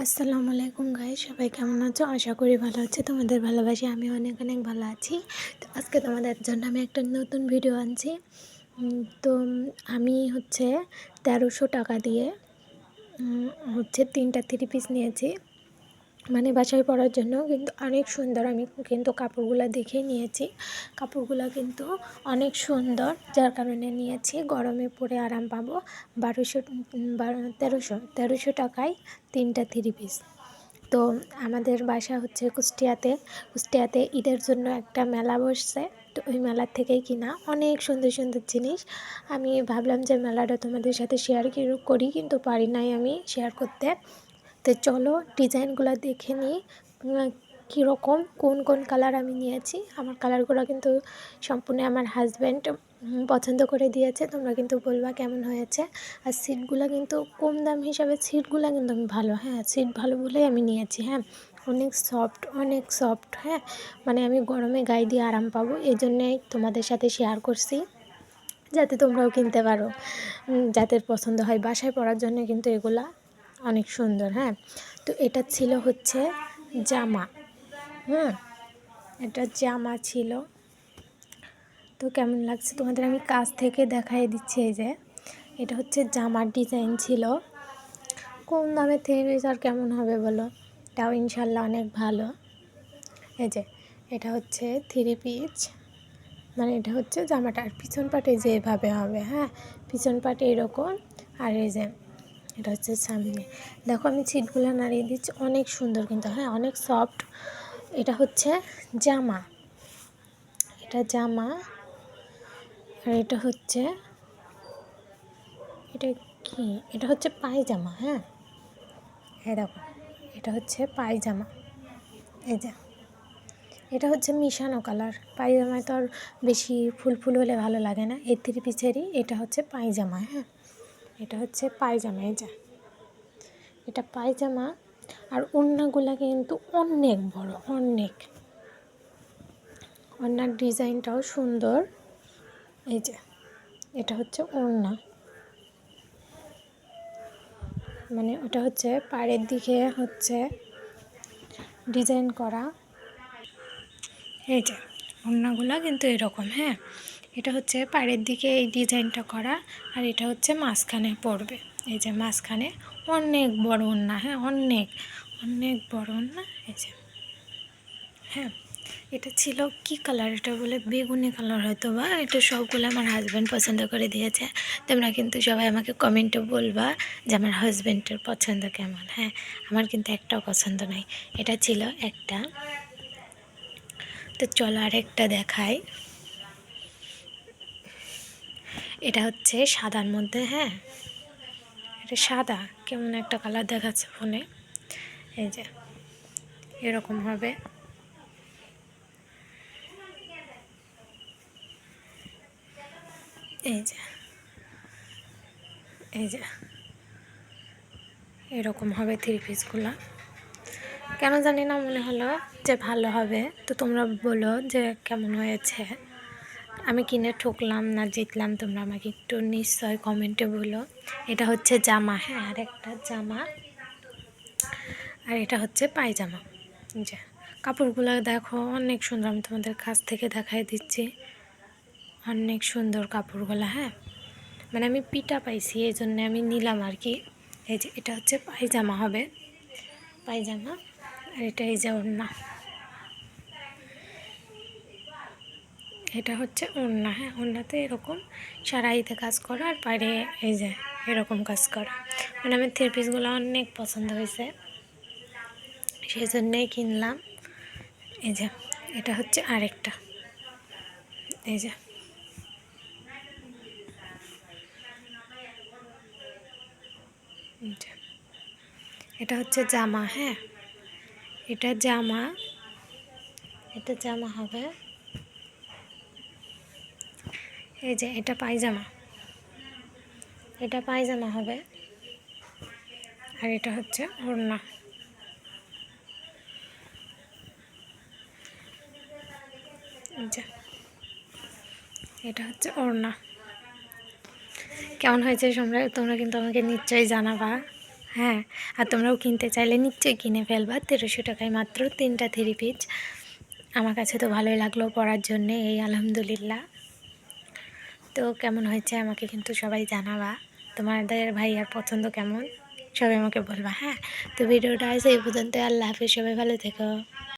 আসসালামু আলাইকুম গাইস, সবাই কেমন আছো? আশা করি ভালো আছে। তোমাদের ভালোবাসি আমি অনেক অনেক ভালো আছি। তো আজকে তোমাদের জন্য আমি একটা নতুন ভিডিও আনছি। আমি 1300 টাকা দিয়ে তিনটা থ্রি পিস নিয়েছি, মানে বাসায় পরার জন্য। কিন্তু অনেক সুন্দর, আমি কিন্তু কাপড়গুলো দেখে নিয়েছি। কাপড়গুলো কিন্তু অনেক সুন্দর, যার কারণে নিয়েছি। গরমে পরে আরাম পাবো। 1300 টাকায় তিনটা থ্রি পিস। তো আমাদের বাসা কুষ্টিয়াতে ঈদের জন্য একটা মেলা বসছে। তো ওই মেলার থেকেই কিনা অনেক সুন্দর সুন্দর জিনিস। আমি ভাবলাম যে মেলাটা তোমাদের সাথে শেয়ার করি, কিন্তু পারি নাই আমি শেয়ার করতে। তো চলো ডিজাইনগুলো দেখে নিই, কীরকম কোন কোন কালার আমি নিয়েছি। আমার কালারগুলো কিন্তু সম্পূর্ণ আমার হাজব্যান্ড পছন্দ করে দিয়েছে। তোমরা কিন্তু বলবা কেমন হয়েছে। আর সিটগুলো কিন্তু কম দাম হিসাবে সিটগুলো কিন্তু আমি ভালো, সিট ভালো বলেই আমি নিয়েছি। অনেক সফট। মানে আমি গরমে গায়ে দিয়ে আরাম পাবো, এই জন্যেই তোমাদের সাথে শেয়ার করছি, যাতে তোমরাও কিনতে পারো, যাদের পছন্দ হয় বাসায় পরার জন্য। কিন্তু এগুলা অনেক সুন্দর। তো এটা ছিল জামা। এটা জামা ছিল। তো কেমন লাগছে তোমাদের আমি কাছ থেকে দেখাই দিচ্ছি। এই যে এটা জামার ডিজাইন ছিল। কম দামে থ্রি পিস আর কেমন হবে বলো? তাও ইনশাল্লাহ অনেক ভালো। এই যে এটা থ্রি পিস, মানে এটা জামাটার পিছন পাটে যেভাবে হবে, পিছন পাটে এরকম। আর এই যে এটা সামনে। দেখো আমি ছিটগুলো নাড়িয়ে দিচ্ছি, অনেক সুন্দর কিন্তু, অনেক সফট। এটা জামা, এটা জামা। আর এটা এটা কি? এটা পায়জামা। এই দেখো, এটা পায়জামা। এই যে এটা মিশানো কালার। পায়জামায় তো আর বেশি ফুল ফুল হলে ভালো লাগে না। এই থ্রি পিসেরই এটা পায়জামা। এটা পায়জামা। এই যে এটা পায়জামা। আর ওড়নাগুলা কিন্তু অনেক বড়, অনেক। ওড়নার ডিজাইনটাও সুন্দর। এই যে এটা ওড়না, মানে ওটা পাড়ের দিকে ডিজাইন করা। এই যে ওড়নাগুলা কিন্তু এরকম। এটা পাড়ের দিকে এই ডিজাইনটা করা। আর এটা মাঝখানে পড়বে। এই যে মাঝখানে অনেক বড় ওড়না। অনেক অনেক বড় ওড়না। এই যে এটা ছিল কি কালার? এটা বলে বেগুনি কালার হয়তো বা। এটা সবগুলো আমার হাজব্যান্ড পছন্দ করে দিয়েছে। তোমরা কিন্তু সবাই আমাকে কমেন্টে বলবা যে আমার হাজব্যান্ডের পছন্দ কেমন। আমার কিন্তু একটাও পছন্দ নাই। এটা ছিল একটা। তো চলো আরেকটা দেখাই। এটা সাদার মধ্যে। এটা সাদা, কেমন একটা কালার দেখাচ্ছে ফোনে। এই যে এরকম হবে। এই যে এই যে এরকম হবে থ্রি পিসগুলো। কেন জানি না মনে হলো যে ভালো হবে। তো তোমরা বলো যে কেমন হয়েছে। আমি কিনে ঠকলাম না জিতলাম, তোমরা আমাকে একটু নিশ্চয় কমেন্টে বলো। এটা জামা। আর একটা জামা। আর এটা পায়জামা। যে কাপড়গুলো দেখো অনেক সুন্দর। আমি তোমাদের কাছ থেকে দেখাই দিচ্ছি, অনেক সুন্দর কাপড়গুলো। মানে আমি পিটা পাইছি, এই জন্য আমি নিলাম আর কি। এই যে এটা পায়জামা হবে, পায়জামা। আর এটা এই যে ওড়না। এটা ওড়না। ওড়নাতে এরকম সারাইতে কাজ করা, আর বাইরে এই যে এরকম কাজ করা। মানে আমার থ্রি পিসগুলো অনেক পছন্দ হয়েছে, সেই জন্যেই কিনলাম। এই যে এটা আরেকটা। এই যে এটা জামা। এটা জামা। এটা জামা হবে। এই যে এটা পায়জামা। এটা পায়জামা হবে। আর এটা ওড়না। এই যে এটা ওড়না। কেমন হয়েছে তোমরা কিন্তু আমাকে নিশ্চয়ই জানাবা। হ্যাঁ, আর তোমরাও কিনতে চাইলে নিশ্চয়ই কিনে ফেলবা। 1300 টাকায় মাত্র 3টা থ্রি পিস। আমার কাছে তো ভালোই লাগলো পরার জন্যে, এই আলহামদুলিল্লাহ। তো কেমন হয়েছে আমাকে কিন্তু সবাই জানাবা, তোমাদের ভাইয়ার পছন্দ কেমন সবাই আমাকে বলবা। হ্যাঁ, তো ভিডিওটা আজ এই পর্যন্ত। আল্লাহ হাফিজ, সবাই ভালো থেকো।